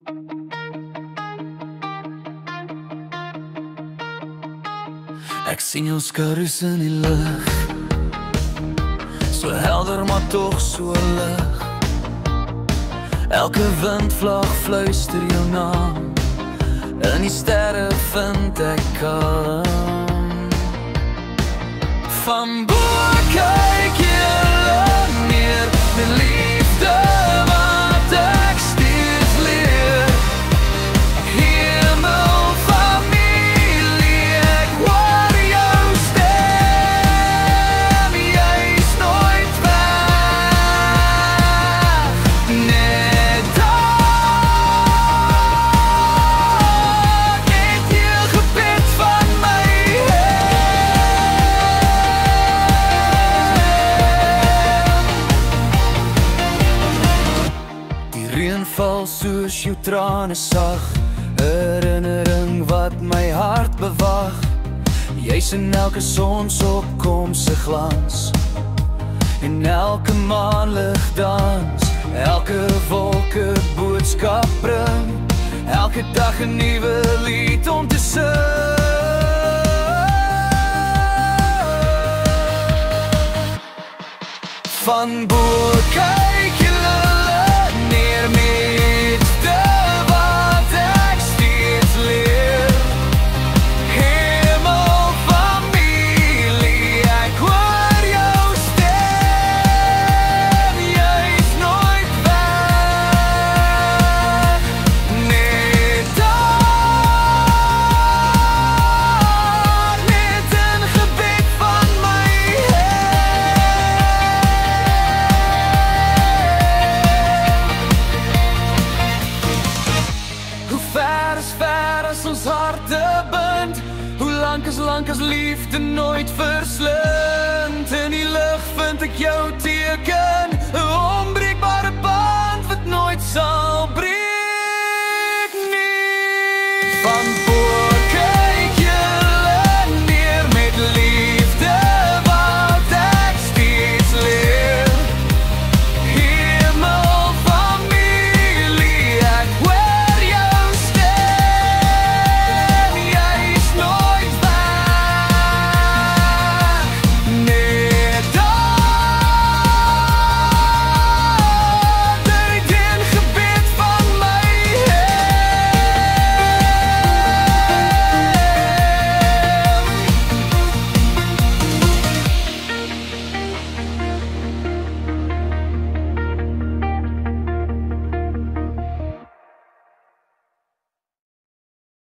Ek sien jou skarus in die lig, so helder maar tog so lig. Elke windvlaag fluister jou naam, in die sterre vind ek kalm. Van bo kyk jy neer, met liefde wat ek steeds leer. Hemel, familie, ek hoor jou stem, jy is nooit weg. Net daar het jy gebed van my Die reën val soos jou trane sag, herinnering wat my hart bewag. Jy's in elke sonsopkomse glans, en elke maanlig dans. Elke wolke boodskap bring, elke dag 'n nuwe lied om te sing. Van bo kyk jy neer, met de wat ek steeds leer. Hemel, familie, ek hoor jou stem, jy is nooit weg. Net daar, net 'n gebed van my Hoe ver as ons harte bind, hoe lank as liefde nooit verslind. In die lug vind ek jou teer